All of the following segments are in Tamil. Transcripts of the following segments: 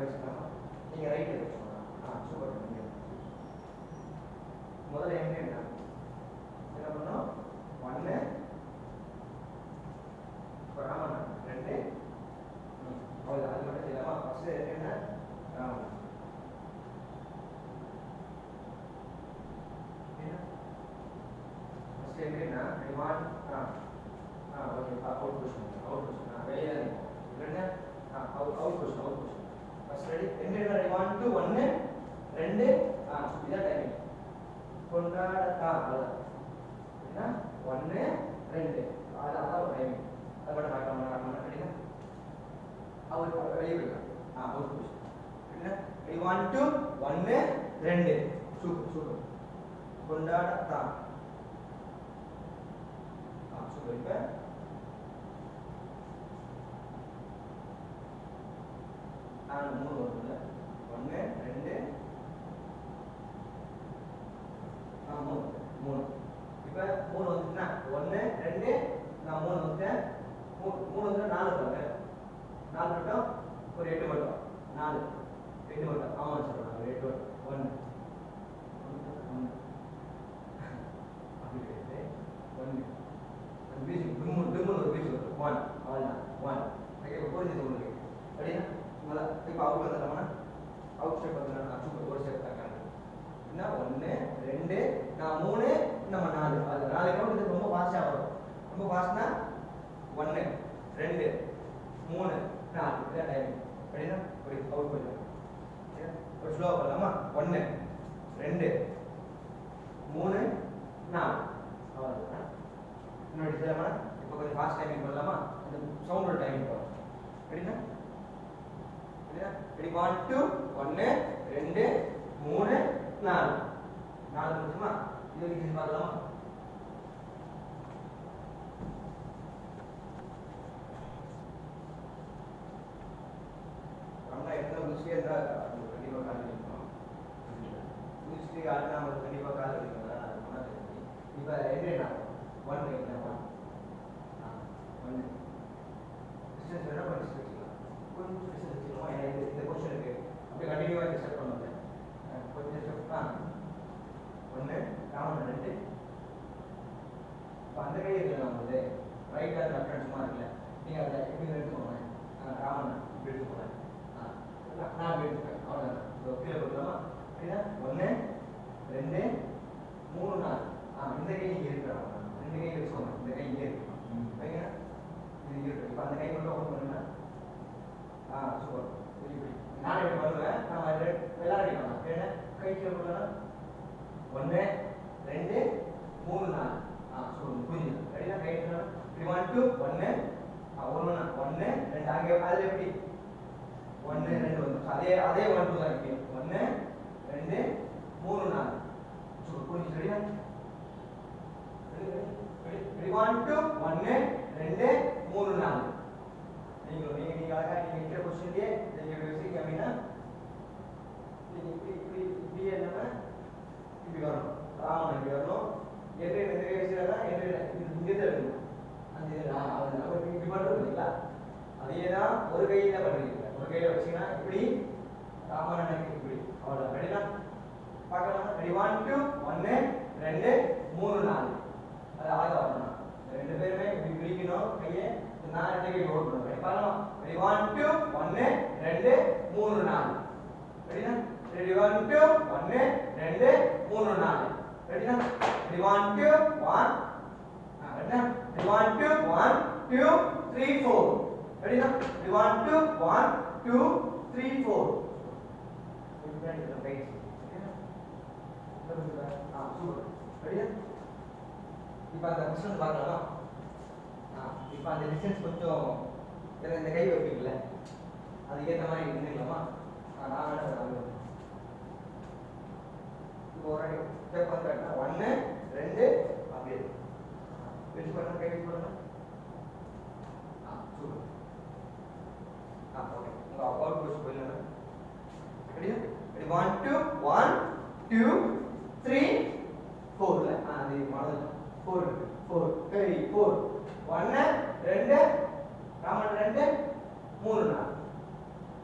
வச்சுக்கலாமா? நீங்கள் ரைட்டில் வச்சுக்கலாம். சூப்பர். நீங்கள் முதல்ல என்ன பண்ணணும்? 1 ராமண்ணா 2 அவ்வளோதான். அது மட்டும் செய்யலாமா? ஃபஸ்ட்டு என்ன ராமண்ணா ஃபஸ்ட்டு எப்படின்னா அவுட் கொஸ்டின் வெளியே இல்லைன்னா out question first ready 2 ready 1 2 1 2 இதான் டைமிங் கொண்டாடத்தா அவ்வளோதான். என்ன 1 2 அதான் ஒரு டைமிங். அது மட்டும் பார்க்கலாம் அப்படின்னா அவர் வெளியே போயிடலாம். அவுட் கொஸ்டின் என்ன ரெடி 1 2 1 2 சூப்பர் கொண்டாடத்தா சூப்பர். இப்போ நான் 3 வருதுல்ல 1 2 3 இப்போ 3 வந்துச்சுன்னா 1 2 நான் 3 வந்துட்டேன். 3 வந்து 4 பாருங்க. 4 மட்டும் ஒரு 8 மட்டும் 4 8 மட்டும் ஆமாம் சொல்கிறேன். 8 1 அப்படி கிடையாது 1 பீச் டிம்மு ஒரு பீச் வரும் 1 அவ்வளோதான் 1 ஓகே. இப்போ புரிஞ்சது உங்களுக்கு அப்படின்னா இப்போ அவுட் வந்துடலாமா? அவுட் ஸ்டெப் வந்துடலாம். சூப்பர். ஒரு ஸ்டெப் தாக்காங்க என்ன 1 2 நான் 3 நம்ம 4 அது 4 கவுண்ட். இது ரொம்ப ஃபாஸ்ட்டாக வரும். ரொம்ப ஃபாஸ்ட்னா 1 2 3 4 இதான் டைமிங். அப்படின்னா ஒரு அவுட் போயிடலாம். ஒரு ஸ்லோவாக பண்ணலாமா? 1 2 3 4 அவ்வளோதான். இன்னொரு செய்யலாமா? இப்போ கொஞ்சம் ஃபாஸ்ட் டைமிங் பண்ணலாமா? அந்த சவுண்டோட டைமிங் போகலாம். அப்படின்னா ரெடி 1 2 1 2 3 4 நிமிஷமா இது வரைக்கும் பார்க்கலாமா? நம்ம எந்த விஷயம் இருந்தால் கண்டிப்பாக கால் பண்ணிக்கணும். முடிச்சுட்டு அடுத்த நம்ம கண்டிப்பாக கால் பண்ணிக்கலாம். அது பண்ணால் தெரிஞ்சு இப்போ என்ன 1 வைக்கலாம். 1 டிஸ்டன்ஸ் வேணால் கொஞ்சம் வச்சுக்கலாம். கொஞ்சம் டிஸ்டன்ஸ் வச்சுக்கணுமா? இந்த கொஸ்டின் இருக்கு அப்படியே கண்டினியூவாக டிஸ்டர்ப் பண்ணுவாங்க. கொஞ்சம் ஸ்டெப் 1 ராமன் 2 இப்போ அந்த கை இருக்குல்ல நம்மளுது ரைட் ஹேண்ட் லெஃப்ட் ஹேண்ட் சும்மா இருக்குல்ல, நீங்கள் அதை எப்படி எடுத்துக்கோங்க? ராமன் இப்படி எடுத்துக்கோங்க. நான் அப்படி எடுத்துப்பேன். அவ்வளோதான். இப்போ கீழே கொடுக்கலாமா? அப்படின்னா 1 2 3 4 இந்த கை இங்கே இருக்கிறாங்க. 2 கை வச்சுக்கோங்க. இந்த கை இங்கே இருக்கு வைங்க. இது இங்கே இருக்கு. இப்போ அந்த கை மட்டும் ஓப்பன் பண்ணுங்க. சூப்பர். இப்படி நான் எப்படி பண்ணுவேன்? நம்ம எல்லாரும் அடிக்கலாம். ஏன்னா கை கீழே கொடுக்கலாம். 1 2 3 4 சூப்பர். புரியுது. அப்படின்னா கை 1 2 1 1 2 அங்கே அதில் எப்படி 1 2 வந்து அதே 1 2 தான் இருக்கு. 1 2 3 4 சூப்பர். புரிஞ்சு சரியா? 1 2 1 2 3 4 நீங்க அழகா நீங்க இந்த क्वेश्चनலயே நீங்க யோசிக்க அப்படினா நீங்க இப்படி என்னன்னா இப்படி வரணும். இப்படி வரணும். எது விஷயம்னா இங்க இருந்து அந்த இப்படி பண்றது இல்லைங்களா? அதே தான் ஒரு கையில பண்றீங்க. ஒரு கையில வச்சீங்கன்னா இப்படி ராமன் இப்படி அவ்வளவுதான். ரெடினா பார்க்கலாம். ரெடி 1 2 1 2 3 4 அது அழகா வரணும். ரெண்டு பேருமே இப்படி பிரிக்கணும் கையை. நான் ரெண்டு கை ஓட் பண்ணுவேன். பார்க்கலாம். ரெடி 1 2 1 2 3 4 ரெடினா? ரெடி 1 2 1 2 3 4 ரெடினா? ரெடி 1 2 1 ரெடினா? ரெடி 1 2 1 2 3 4 ரெடினா? ரெடி 1 2 1 2 3 4 இப்படி ரைட் ரெடினா? சூப்பர். ரெடியா? இப்போ அந்த क्वेश्चन பார்க்கலாமா? இப்போ அந்த டிஸ்டன்ஸ் கொஞ்சம் இந்த கை வைப்பீங்கல்ல அதுக்கேற்ற மாதிரி இருந்துக்கலாமா? நான் வேணா இப்போ ஒரு ஸ்டெப் வந்துட்டா 1 2 அப்படியே வெயிட் பண்ணணும். கை வெயிட் பண்ணணும். சூப்பர். ஓகே. உங்க அவுட் புஷ் போயிடலாம். ரெடியா? ரெடி 1 2 1 2 3 4 அது மாடல் 4 4 கை 4 1 2 Raman 2 3 4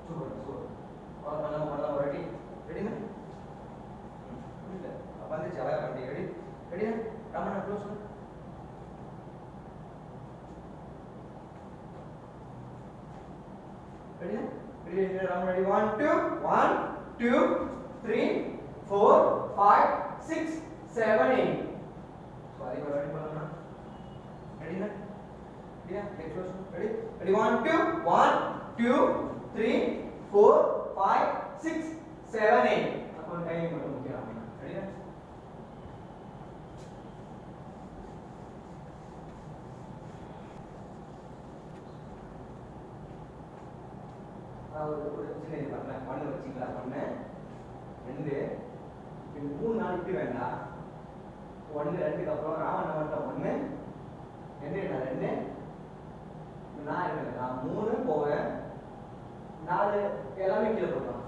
super super. ready ready 1 2 1 2 3 4 5 6 7 8 so adhe ready பண்ணலாம் ready na ready get close ready ready 1 2 1 2 3 4 5 6 7 8 அப்போ டைம் மட்டும் முக்கியம் ready na ஒரு சின்ன இது பண்ணேன் பண்ணு வச்சுக்கலாம் பண்ணேன் 2 இது 3 4 இப்படி வேண்டாம் 1 2க்கு அப்புறம் ராமன் மட்டும் 1 என்ன 2 நான் இருக்கேன் நான் 3 போவேன் 4 எல்லாமே கீழே போடலாம்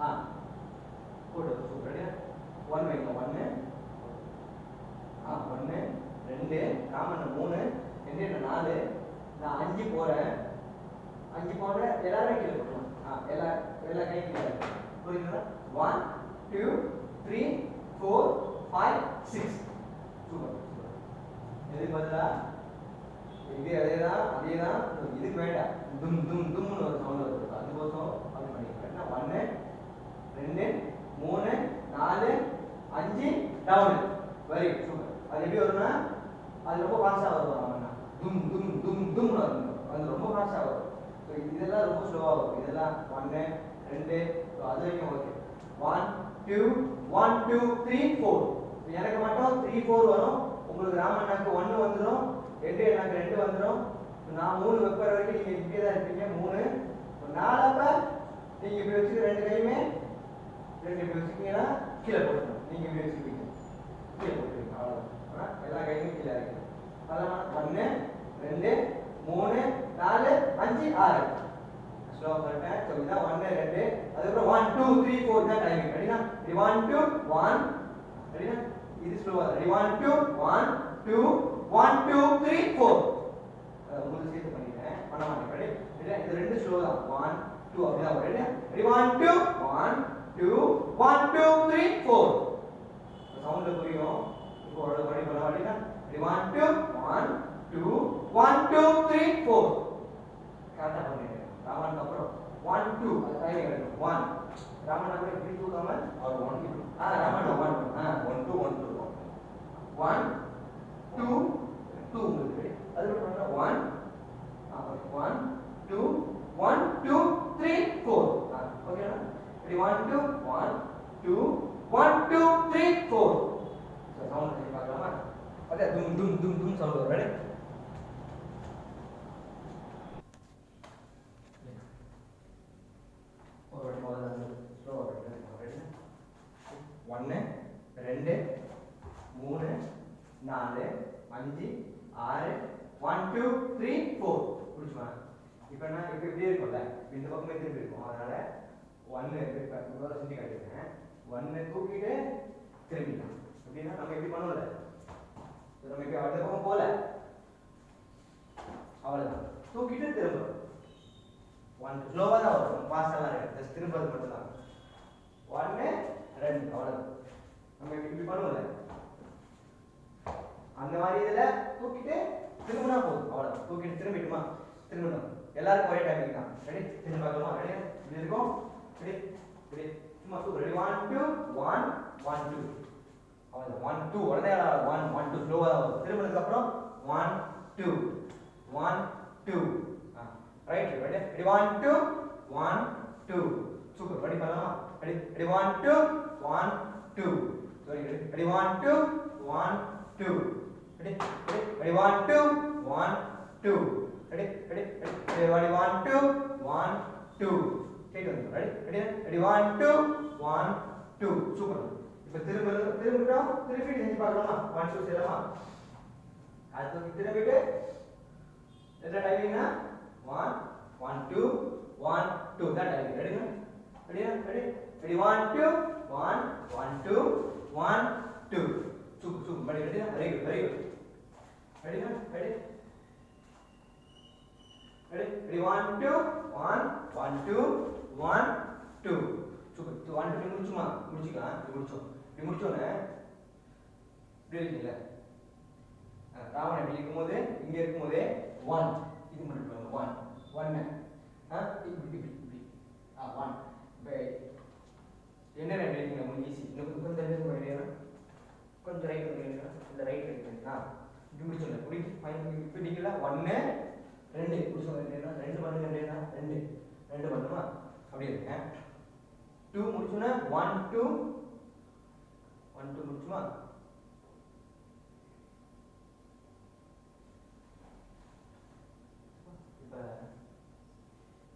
4 போடு சூப்பர் 1 வைங்க 1 1 2 ராமன் 3 என்ன 4 நான் 5 போறேன் 5 போற எல்லாமே கீழே போடலாம் எல்லா கை கீழே புரியுதுங்களா 1 2 3 4 5 6 சூப்பர் இதுக்கு பதிலா இது அதேதான் இதுக்கு வேண்டாம் தும் தும் தும்னு ஒரு சவுண்ட் வருது அதுக்கோசம் அப்படி பண்ணிக்கிறேன் 1 2 3 4 5 டவுன் வெரி குட் சூப்பர் அது எப்படி வரும்னா அது ரொம்ப ஃபாஸ்டா வரும் தும் தும் தும் தும்னு வரும் அது ரொம்ப ஃபாஸ்டா வரும் இதெல்லாம் ரொம்ப ஸ்லோவா வரும் இதெல்லாம் 1 2 அது வரைக்கும் ஓகே 1 2 1 2 3 4 எனக்கு மட்டும் 3 4 வரும் உங்களுக்கு ராமண்ணாக்கு 1 வந்துரும் 2 எனக்கு 2 வந்துரும் நான் 3 வெப்பற வரைக்கும் நீங்க இப்படியே தான் இருப்பீங்க 3 4 அப்ப நீங்க இப்படி வச்சுக்க ரெண்டு கையுமே ரெண்டு இப்படி வச்சுக்கீங்கன்னா கீழே போடணும் நீங்க இப்படி வச்சுப்பீங்க கீழே போட்டுருவீங்க அவ்வளவுதான் எல்லா கையுமே கீழே இருக்கு அதான் 1 2 3 4 5 6 ஸ்லோ பண்ணிட்டேன் சோ இதான் 1 2 அதுக்கப்புறம் 1 2 3 4 தான் டைமிங் ரெடினா 1 2 1 ரெடினா இது ஸ்லோவா ரெடி 1 2 1 2 1 2 3 4 முதல்ல சேர்த்து பண்ணிட்டேன் பண்ண மாட்டேன் ரெடி இது ரெண்டு ஸ்லோ தான் 1 2 அப்படிதான் ரெடி ரெடி 1 2 1 2 1 2 3 4 சவுண்ட் புரியும் இப்போ ஒரு படி பண்ணலாம் ரெடினா ரெடி 1 2 1 2 1 2 3 4 கரெக்ட்டா பண்ணிட்டேன் ராமன் அப்புறம் 1 2 அது டைமிங் எடுக்கும் 1 ராமன் அப்புறம் இப்படி தூக்காம அவர் 1 2 ராமன் 1 2 1 2 1 2 2 உங்களுக்கு அதுக்கு அப்புறம் 1 2 1 2 3 4 ஓகேனா ரெடி 1 2 1 2 1 2 3 4 சோ சவுண்ட் பண்ணி பார்க்கலாமா அதே டும் டும் டும் டும் சவுண்ட் வரும் ரெடி ஒரு முதல்ல ஸ்லோ ரெடி 1 2 3 4 5 6 1 2 3 4 புரியுமா இப்போ நான் இப்போ இப்படியே இருக்கும்ல இந்த பக்கமே திருப்பி இருக்கும் அதனால 1 இப்ப முதல்ல சுத்தி காட்டிட்டேன் 1 தூக்கிட்டு திரும்பிடலாம் அப்படின்னா நம்ம எப்படி பண்ணுவோம்ல நம்ம இப்ப அடுத்த பக்கம் போல அவ்வளவுதான் தூக்கிட்டு திரும்புறோம் 1 ஸ்லோவா தான் வரும் ஃபாஸ்டா இருக்கு ஜஸ்ட் திரும்பறது மட்டும் தான் 1 2 அவ்வளவுதான் நம்ம இப்படி பண்ணுவோம்ல அந்த மாதிரி இதுல தூக்கிட்டு திரும்பினா போதும் அவ்வளவுதான் தூக்கிட்டு திரும்பிட்டுமா திரும்பணும் எல்லாருக்கும் ஒரே டைமிங் தான் ரெடி திரும்பி பார்க்கலாமா ரெடி இப்படி இருக்கும் ரெடி ரெடி சும்மா தூக்கு ரெடி 1 2 1 1 2 அவ்வளவுதான் 1 2 உடனே 1 1 2 ஸ்லோவா வரும் திரும்பினதுக்கு அப்புறம் 1 2 1 2 right ready ready 1 2 1 2 super ready பண்ணலாமா ready ready 1 2 1 2 sorry ready 1 2 1 2 ready ready 1 2 1 2 ready ready ready 1 2 1 2 gate வந்து ready ready ready 1 2 1 2 சூப்பர் இப்போ திரும்பிட்டோம் திருப்பி செஞ்சு பார்க்கலாமா 1 2 செய்யலாமா அடுத்து திரும்பிட்டு என்ன டைமிங்னா 1 1 2 1 2 தான் timing ready ready ready ready 1 2 1 1 2 1 2 super ready very good ready ready ready ready 1 2 1 1 2 1 2 super 1 2 முடிச்சுக்கலாம் இப்படி முடிச்சோனே இப்படி இருக்கீங்களா ராவணன் இப்படி இருக்கும்போது இங்க இருக்கும்போது 1 இது மட்டும் 1 1 இப்படி இப்படி இப்படி 1 இப்போ என்ன ரெண்டு உங்களுக்கு ஈஸி இன்னும் கொஞ்சம் கொஞ்சம் ரைட் பண்ணிடுங்க இந்த ரைட் பண்ணிடுங்க இப்படி முடிச்சோம் இப்படி இப்போ நீங்களா 1 2 முடிச்சோம் ரெண்டு பண்ணுங்க ரெண்டு ரெண்டு பண்ணுமா அப்படி இருக்கு 2 முடிச்சோன்னா 1 2 முடிச்சுமா இப்போ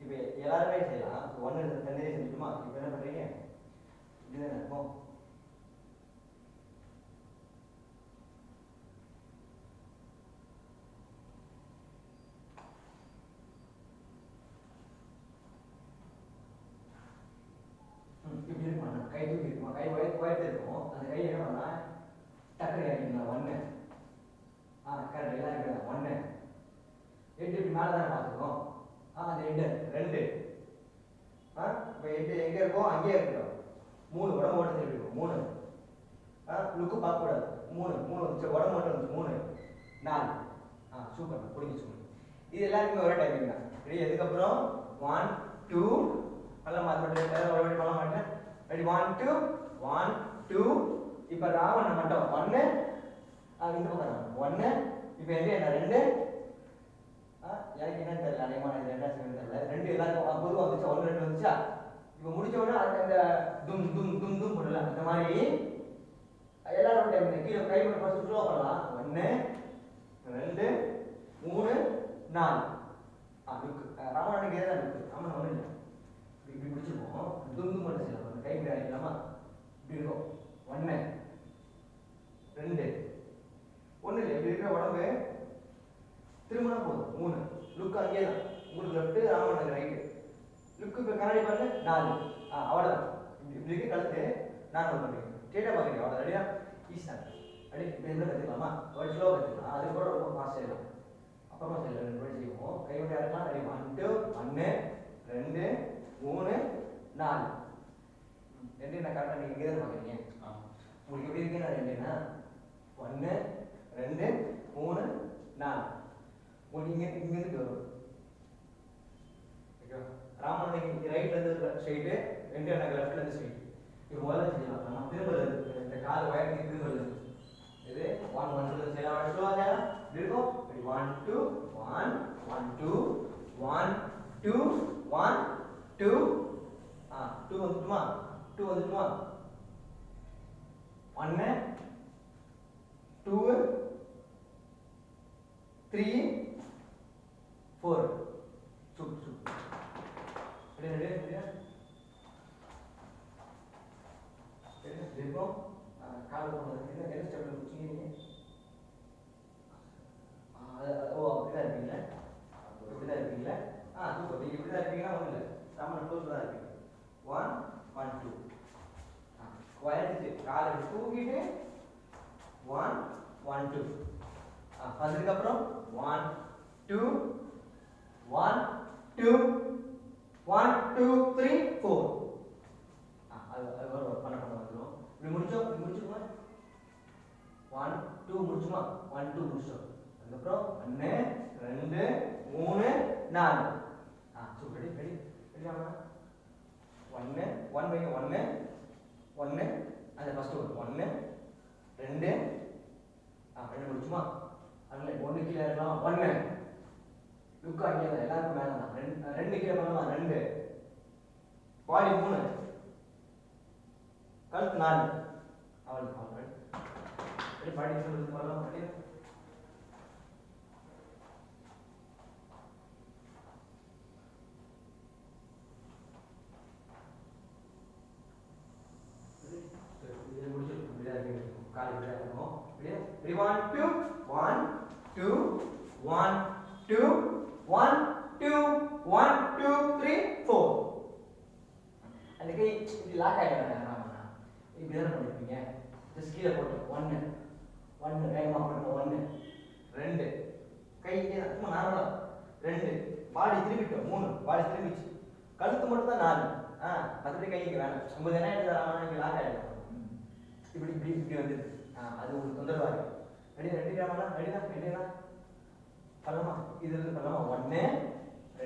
இப்போ எல்லாருமே செய்யலாம் 1 தனியாக செஞ்சுட்டுமா இப்போ என்ன பண்ணுறீங்க இதுதான் இருக்கும் இப்படி இருக்கும் கை தூக்கி இருக்குமா கை உயர்த்து இருக்கும் அந்த கை என்ன பண்ணா டக்குனு இறக்கிங்களா 1 கரெக்ட் எல்லாம் இருக்கிறதா 1 8 இப்படி மேலே தானே பார்த்துருக்கோம் அந்த 2 இப்போ 8 எங்கே இருக்கோம் அங்கேயே இருக்கட்டும் 3 உடம்பு ஓட்ட திருப்பி இருக்கும் 3 லுக்கு பார்க்கக்கூடாது 3 வந்துச்சு உடம்பு மட்டும் வந்துச்சு 3 4 சூப்பர் புரிஞ்சிச்சு இது எல்லாருக்குமே ஒரே டைமிங் தான் ரெடி அதுக்கப்புறம் 1 2 நல்லா மாற்ற மாட்டேன் ஒரு பண்ண மாட்டேன் ரெடி 1 2 இப்போ ராவணன் மட்டும் 1 இந்த பக்கம் 1 இப்போ என்ன 2 எனக்கு என்னன்னு தெரியல அனைமான இது என்ன தெரியல 2 எல்லாருக்கும் பொதுவாக வந்துச்சா 1 2 வந்துச்சா இப்போ முடிச்ச உடனே அந்த தும் தும் தும் தும் போடல அந்த மாதிரி எல்லாரும் டைம் கீழே கை பண்ண ஃபர்ஸ்ட் ஸ்லோ பண்ணலாம் 1 2 3 4 லுக் ராவணனுக்கு ஏதாவது லுக் ராமன் ஒன்றும் இல்லை இப்படி பிடிச்சிருப்போம் தும் தும் மட்டும் செய்யலாம் அந்த கை இப்படி அடிக்கலாமா இப்படி இருக்கும் 1 2 ஒன்றும் இல்லை இப்படி இருக்கிற உடம்பு திரும்பினா போதும் 3 லுக் அங்கேயே தான் உங்களுக்கு லெஃப்ட் ராமனுக்கு ரைட்டு லுக்கு இப்போ கண்ணாடி பாருங்க 4 அவ்வளோதான் இப்படி இருக்கு கழுத்து 4 பண்ணுறீங்க ஸ்ட்ரெயிட்டாக பார்க்குறீங்க அவ்வளோ ரெடியா ஈஸி தான் அப்படி இப்படி இருந்தால் கற்றுக்கலாமா ஒரு ஸ்லோ கற்றுக்கலாம் அது கூட ரொம்ப ஃபாஸ்ட் செய்யலாம் அப்புறமா செய்யலாம் 2 வழி செய்வோம் கை விட்டு இறக்கலாம் ரெடி 1 2 3 4 2 நான் கரெக்டாக நீங்கள் இங்கே தான் பார்க்குறீங்க உங்களுக்கு எப்படி இருக்கேன் நான் 2னா 1 2 3 4 உங்களுக்கு இங்கேருந்து வரும் ஓகேவா ராமன் ரைட்லேருந்து ஸ்ட்ரைட்டு 2 எனக்கு லெஃப்ட்லேருந்து ஸ்ட்ரைட் இப்போ முதல்ல செய்யலாம் நம்ம திரும்ப இந்த கால் வயருக்கு திரும்ப இது 1 1 செய்யலாம் ஸ்லோவாக செய்யலாம் இருக்கும் 1 2 1 1 2 1 2 1 2 2 வந்துட்டுமா 1 2 3 4 சூப்பர் ரெடி देखो கால் போடுறது என்ன ஸ்டெப்ல குச்சிங்க ஓ அப்படிதான் இருப்பீங்களா இப்படிதான் இருப்பீங்களா சூப்பர் நீங்க இப்படிதான் இருப்பீங்கன்னா ஒன்றும் இல்லை ராமன் க்ளோஸ் தான் இருப்பீங்க 1 1 2 குவாலிட்டி காலை தூக்கிட்டு 1 1 2 அதுக்கப்புறம் 1 2 1 2 1 2 3 4 அது பண்ண வந்துடும் இப்படி முடிச்சுக்கோங்க 1 2 முடிச்சுமா 1 2 முடிச்சோம் அதுக்கப்புறம் 1 2 3 4 சூப்பர் ரெடி ரெடியாமா 1 1 வைங்க 1 1 அந்த ஃபர்ஸ்ட் ஒன் 1 2 2 முடிச்சுமா அதுல 1 கீழே இருக்கலாம் 1 லுக் அங்கே தான் எல்லாருக்கும் மேலே தான் 2 கீழே பண்ணலாம் 2 பாடி 3 கழுத்து 4 அவ்வளோ ரெடி பாடி சொல்லுறது வரலாம் ரெடி காலை விட இருக்கும் ரெடி 1 2 1 2 1 2 1 2 1 2 3 4 அந்த கை இப்படி லாக் ஆகிடுறாங்க இப்படி தானே பண்ணிருப்பீங்க ஜஸ்ட் கீழே போட்டு 1 1 வேகமாக போட்டு 1 2 கை இங்கே தான் சும்மா நார்மலாக 2 பாடி திரும்பிட்டோம் 3 பாடி திரும்பிச்சு கழுத்து மட்டும் தான் 4 மற்றபடி கை இங்கே வேணும் உங்களுக்கு என்ன எடுத்தாலும் இங்கே லாக் ஆகிடும் இப்படி இப்படி இப்படி வந்துடுது அது உங்களுக்கு தொந்தரவாக இருக்கு ரெடி ராமனா ரெடிதான் பண்ணலாமா இது இருந்து பண்ணலாமா 1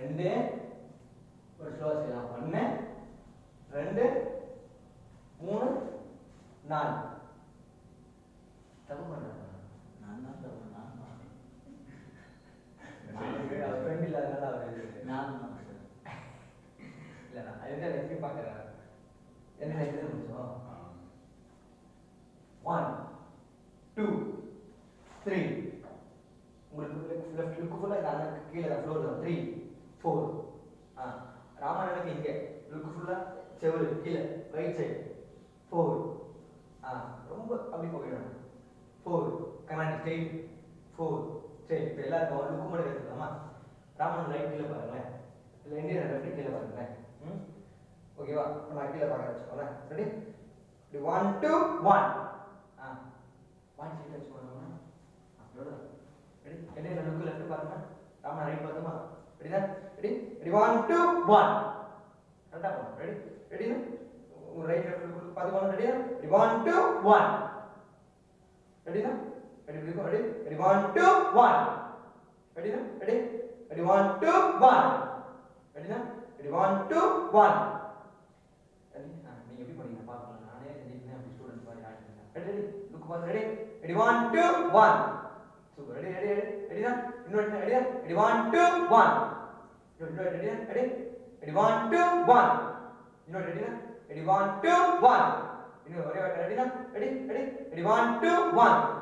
2 அதுதான் எப்படி பார்க்குறேன் என்ன இது முடிச்சோம் 1 2 3 உங்களுக்கு லெஃப்ட் லுக்கு ஃபுல்லாக இந்த அந்த கீழே தான் ஃப்ளோர் தான் 3 4 ராமாயணனுக்கு இங்கே லுக்கு ஃபுல்லாக செவரு கீழே ரைட் சைடு 4 ரொம்ப அப்படி போயிடணும் 4 கமாண்ட் ஸ்ட்ரெயிட் 4 சரி இப்போ எல்லாருக்கும் ஒரு லுக்கு மட்டும் எடுத்துக்கலாமா ராமன் ரைட் கீழே பாருங்களேன் இல்லை இந்தியன் லெஃப்ட் கீழே பாருங்களேன் ஓகேவா நம்ம கீழே பார்க்க வச்சுக்கோங்களேன் ரெடி 1 2 1 1 சீட் வச்சுக்கோங்க அவ்வளோ ரெடி இந்தியன் லுக்கு லெஃப்ட் பாருங்க ராமன் ரைட் பார்த்துமா ரெடி தான் ரெடி 1 2 1 கரெக்டாக போகணும் ரெடி ரெடி உங்கள் ரைட் லெஃப்ட் பார்த்துக்கோங்க ரெடியா 1 2 1 ரெடி தான் ready ready ready 1 2 1 ready na ready ready 1 2 1 ready na ready 1 2 1 ready நீங்க எப்படி பண்ணீங்க பாருங்க நானே செஞ்சிட்டேன் அப்படி ஸ்டூடண்ட்ஸ் மாதிரி ஆடுறீங்க ready ready look பாருங்க ready ready 1 2 1 super ready ready ready na இன்னொரு ready ready 1 2 1 இன்னொரு ready ready ready 1 2 1 இன்னொரு ready na ready 1 2 1 இன்னொரு ஒரே வாட்டி ready na ready ready ready 1 2 1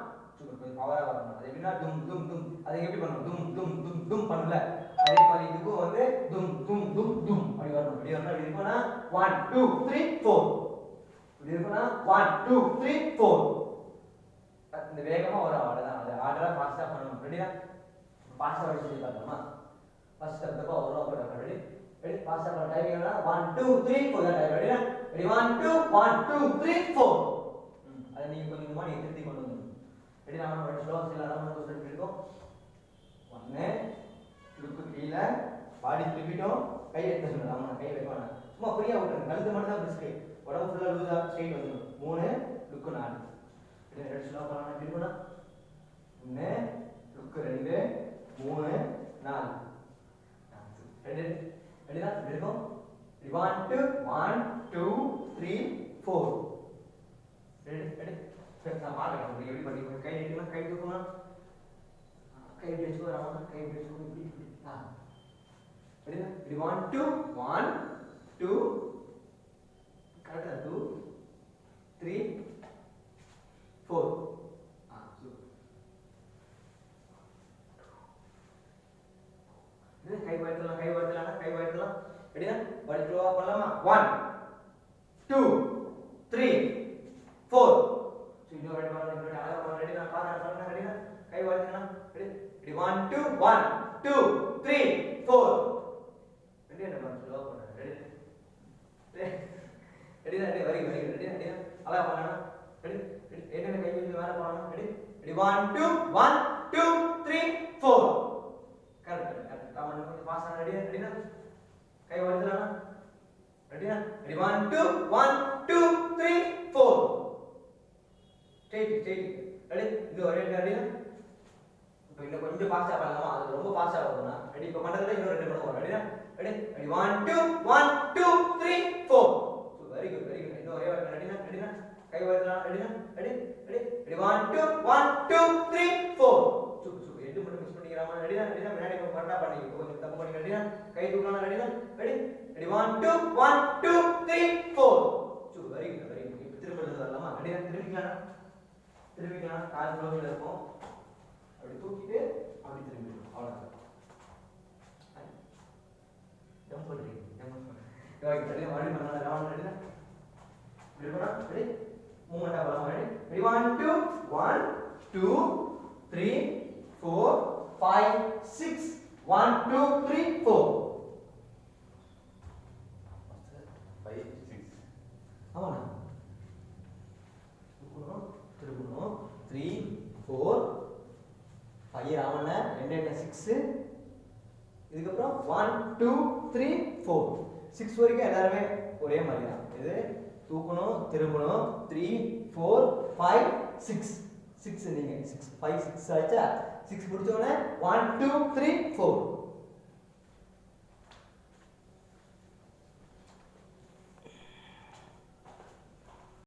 பவரா வரணும் அது எப்படின்னா டும் டும் டும் அதை எப்படி பண்ணணும் டும் டும் டும் டும் பண்ணல அதே மாதிரி இதுக்கும் வந்து டும் டும் டும் டும் அப்படி வரணும் அப்படி வரணும் அப்படி இருக்குன்னா 1 2 3 4 இப்படி இருக்குன்னா 1 2 3 4 இந்த வேகமா வரும் அவ்வளவுதான் அது ஆர்டரா ஃபாஸ்டா பண்ணணும் ரெடியா ஃபாஸ்டா வச்சு சொல்லி பார்க்கலாமா ஃபர்ஸ்ட் ஸ்டெப் வரும் அப்போ ரெடி ரெடி ஃபாஸ்டா பண்ண டைமிங் என்ன 1 2 3 4 தான் டைம் ரெடியா ரெடி 1 2 1 2 3 4 அதை நீங்க கொஞ்சம் கொஞ்சமா நீங்க திருத்தி கொண்டு வந்து ரெடி நாம ஒரு ஸ்லோ சில நம்ம சொல்லிட்டு இருக்கோம் 1 லுக்கு கீழ பாடி திருப்பிட்டோம் கை எடுத்துறோம் நாம கை வைப்பானே சும்மா ஃப்ரீயா விட்டுறோம் கழுத்து மட்டும் தான் பிஸ்கட் உடம்பு ஃபுல்லா லூசா ஸ்ட்ரைட் வந்துரும் 3 லுக்கு 4 ரெடி ரெடி ஸ்லோ பண்ணலாம் திருப்பனா 1 லுக்கு 2 3 4 ரெடி ரெடி தான் இருக்கும் 1 2 1 2 3 4 ரெடி ரெடி நான் பாருங்க உங்களுக்கு எப்படி பண்ணி கை நீட்டணும் கை தூக்கணும் கை இப்படி வச்சுக்கோ ராமனா கை இப்படி வச்சுக்கோ இப்படி இப்படி ரெடியா இப்படி 1 2 1 2 கரெக்டா 2 3 4 சூப்பர் இது கை வயத்தலாம் ரெடியா பாடி க்ளோவா பண்ணலாமா 1 2 3 4 இன்னொரு ரெடி பண்ணலாம் இன்னொரு அழகா பண்ணலாம் ரெடி நான் பாருங்க ரெடி நான் கை வளைக்கலாம் ரெடி ரெடி 1 2 1 2 3 4 ரெடி என்ன பண்ணலாம் ஸ்லோ பண்ணு ரெடி ரெடி ரெடி வரி ரெடி ரெடி அழகா பண்ணலாம் ரெடி ரெடி என்ன கை வச்சு மேல பண்ணலாம் ready ready 1 2 1 2 3 4 correct correct common கொஞ்சம் ஃபாஸ்டா ரெடி ரெடி நான் கை வளைக்கலாம் ரெடி நான் ரெடி 1 2 1 2 3 4 ஸ்ட்ரைட் ஸ்ட்ரைட் ரெடி இது ஒரே ரெடி இப்போ இன்னும் கொஞ்சம் ஃபாஸ்டா பண்ணலாமா அது ரொம்ப ஃபாஸ்டா வரும்னா ரெடி இப்போ பண்றதுல இன்னும் ரெண்டு பண்ணுவோம் ready ready ready 1 2 1 2 3 4 so very good இன்னும் ஒரே வாட்டி ரெடி கை வளைக்கலாம் ready ready ready ready 1 2 1 2 3 4 super எட்டு மட்டும் மிஸ் பண்ணிக்கறாமா ரெடி முன்னாடி கரெக்ட்டா பண்ணீங்க கொஞ்சம் தப்பு பண்ணீங்க ரெடி கை தூக்கலாம் ready ready ready 1 2 1 2 3 4 super very good இப்போ திரும்ப வரலாமா ரெடி திரும்பிக்கலாம் கால் க்ளோஸ்ல இருக்கும் அப்படி தூக்கிட்டு அப்படி திரும்பிடணும் அவ்வளவுதான் ஜம்ப் பண்ணுறீங்க ரெடி மறுபடியும் பண்ணலாம் ராவன் ரெடி ரெடி மூமெண்டா வரலாம் ரெடி 1 2 1 2 3 4 5 6 1 2 3 4 5 6 ஆமாண்ணா திரும்பணும் 3 4 5 ராமண்ண 2 6 இதுக்கப்புறம் 1 2 3 4 6 வரைக்கும் எல்லாருமே ஒரே மாதிரி தான் இது தூக்கணும் திரும்பணும் 3 4 5 6 6 நீங்க 6 5 6 ஆச்சா 6 முடிச்ச உடனே 1 2 3 4